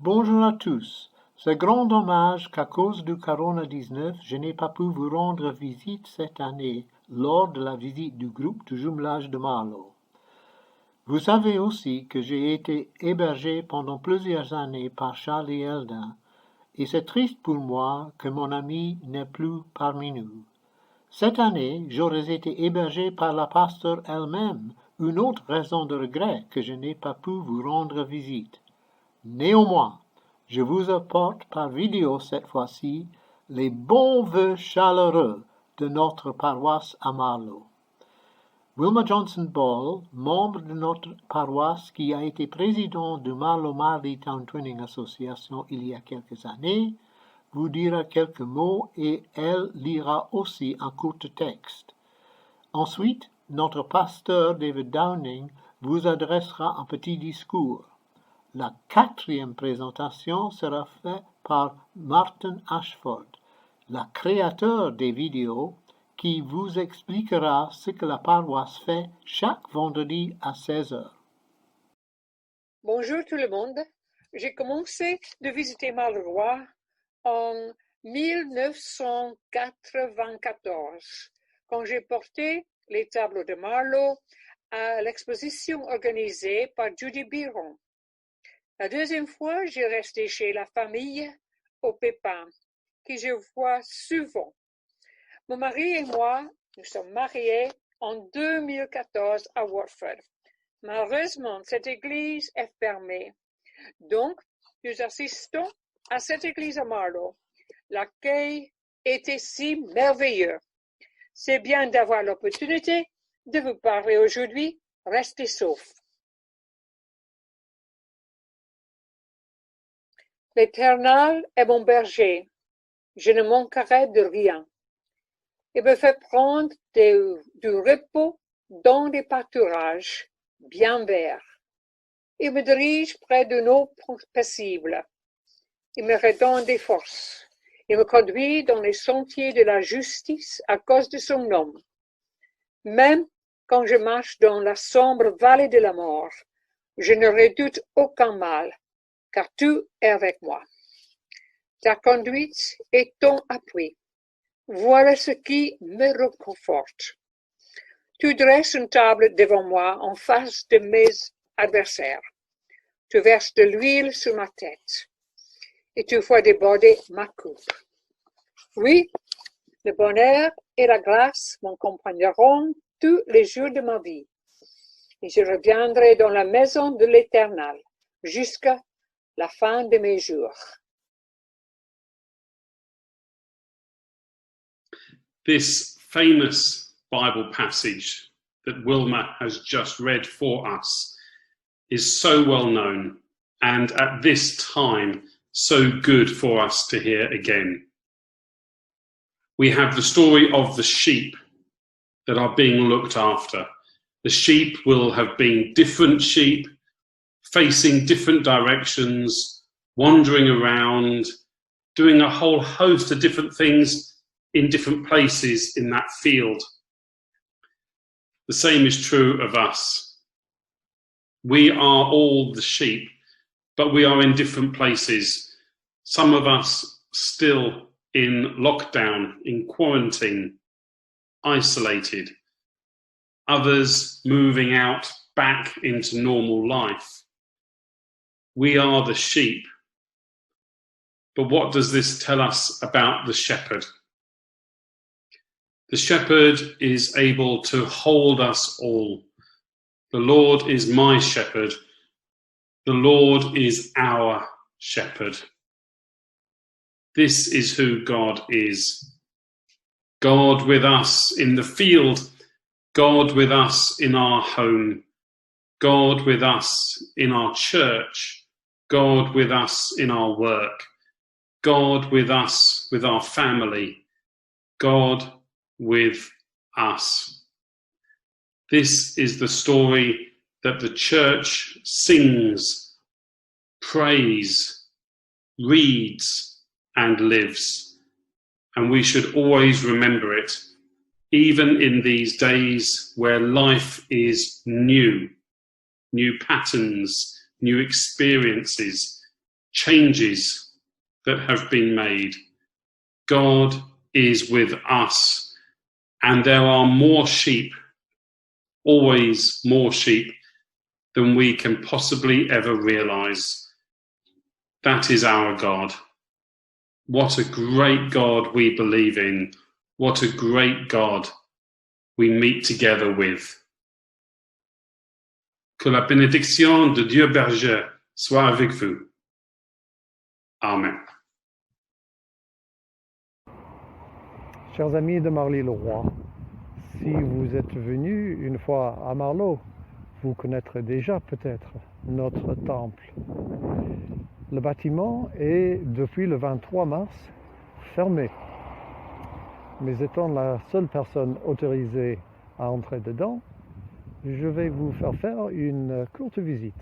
Bonjour à tous. C'est grand dommage qu'à cause du Corona-19, je n'ai pas pu vous rendre visite cette année lors de la visite du groupe de jumelage de Marlow. Vous savez aussi que j'ai été hébergé pendant plusieurs années par Charlie Eldin, et c'est triste pour moi que mon ami n'est plus parmi nous. Cette année, j'aurais été hébergé par la pasteur elle-même, une autre raison de regret que je n'ai pas pu vous rendre visite. Néanmoins, je vous apporte par vidéo cette fois-ci les bons vœux chaleureux de notre paroisse à Marlow. Wilma Johnson Ball, membre de notre paroisse qui a été président de Marlow Marley Town Twinning Association il y a quelques années, vous dira quelques mots et elle lira aussi un court texte. Ensuite, notre pasteur David Downing vous adressera un petit discours. La quatrième présentation sera faite par Martin Ashford, le créateur des vidéos, qui vous expliquera ce que la paroisse fait chaque vendredi à 16h. Bonjour tout le monde. J'ai commencé de visiter Marleroy en 1994, quand j'ai porté les tableaux de Marlow à l'exposition organisée par Judy Biron. La deuxième fois, j'ai resté chez la famille au Pépin, qui je vois souvent. Mon mari et moi, nous sommes mariés en 2014 à Watford. Malheureusement, cette église est fermée. Donc, nous assistons à cette église à Marlow. L'accueil était si merveilleux. C'est bien d'avoir l'opportunité de vous parler aujourd'hui. Restez saufs. L'Éternel est mon berger. Je ne manquerai de rien. Il me fait prendre du repos dans des pâturages bien verts. Il me dirige près d'une eau paisible. Il me redonne des forces. Il me conduit dans les sentiers de la justice à cause de son nom. Même quand je marche dans la sombre vallée de la mort, je ne redoute aucun mal, car tu es avec moi. Ta conduite est ton appui. Voilà ce qui me réconforte. Tu dresses une table devant moi en face de mes adversaires. Tu verses de l'huile sur ma tête et tu fais déborder ma coupe. Oui, le bonheur et la grâce m'accompagneront tous les jours de ma vie et je reviendrai dans la maison de l'Éternel jusqu'à la fin de mes jours. This famous Bible passage that Wilma has just read for us is so well known and at this time so good for us to hear again. We have the story of the sheep that are being looked after. The sheep will have been different sheep, facing different directions, wandering around, doing a whole host of different things in different places in that field. The same is true of us. We are all the sheep, but we are in different places. Some of us still in lockdown, in quarantine, isolated. Others moving out back into normal life. We are the sheep. But what does this tell us about the shepherd? The shepherd is able to hold us all. The Lord is my shepherd. The Lord is our shepherd. This is who God is. God with us in the field. God with us in our home. God with us in our church. God with us in our work. God with us with our family. God with us. This is the story that the church sings, prays, reads, and lives. And we should always remember it, even in these days where life is new patterns, new experiences, changes that have been made. God is with us, and there are more sheep, always more sheep, than we can possibly ever realize. That is our God. What a great God we believe in. What a great God we meet together with. Que la bénédiction de Dieu berger soit avec vous. Amen. Chers amis de Marly-le-Roi, si vous êtes venus une fois à Marlo, vous connaîtrez déjà peut-être notre temple. Le bâtiment est depuis le 23 mars fermé. Mais étant la seule personne autorisée à entrer dedans, je vais vous faire une courte visite.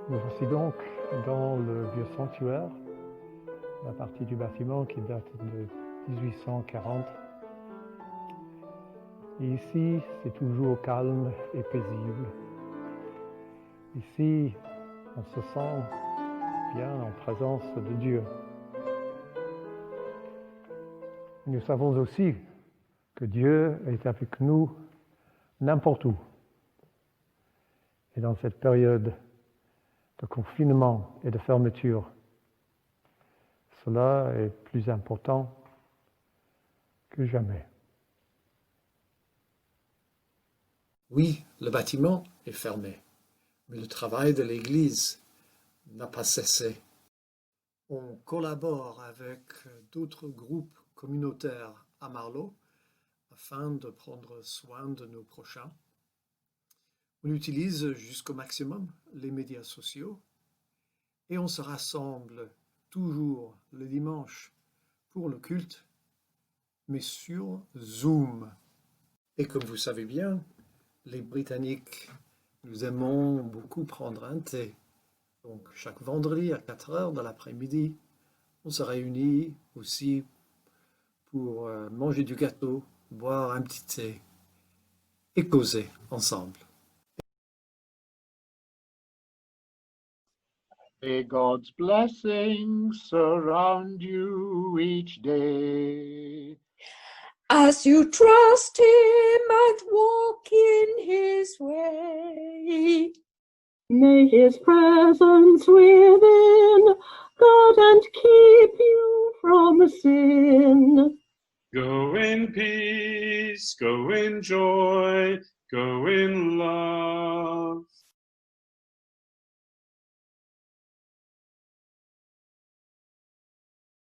Nous voici donc dans le vieux sanctuaire, la partie du bâtiment qui date de 1840. Et ici, c'est toujours calme et paisible. Ici, on se sent bien en présence de Dieu. Nous savons aussi que Dieu est avec nous n'importe où. Et dans cette période de confinement et de fermeture, cela est plus important que jamais. Oui, le bâtiment est fermé, mais le travail de l'Église n'a pas cessé. On collabore avec d'autres groupes communautaires à Marlo afin de prendre soin de nos prochains. On utilise jusqu'au maximum les médias sociaux et on se rassemble toujours le dimanche pour le culte, mais sur Zoom. Et comme vous savez bien, les Britanniques, nous aimons beaucoup prendre un thé. Donc chaque vendredi à 4 heures de l'après-midi, on se réunit aussi pour manger du gâteau, boire un petit thé et causer ensemble. May God's blessings surround you each day. As you trust Him and walk in His way, may His presence within guard and keep you from sin. Go in peace, go in joy, go in love.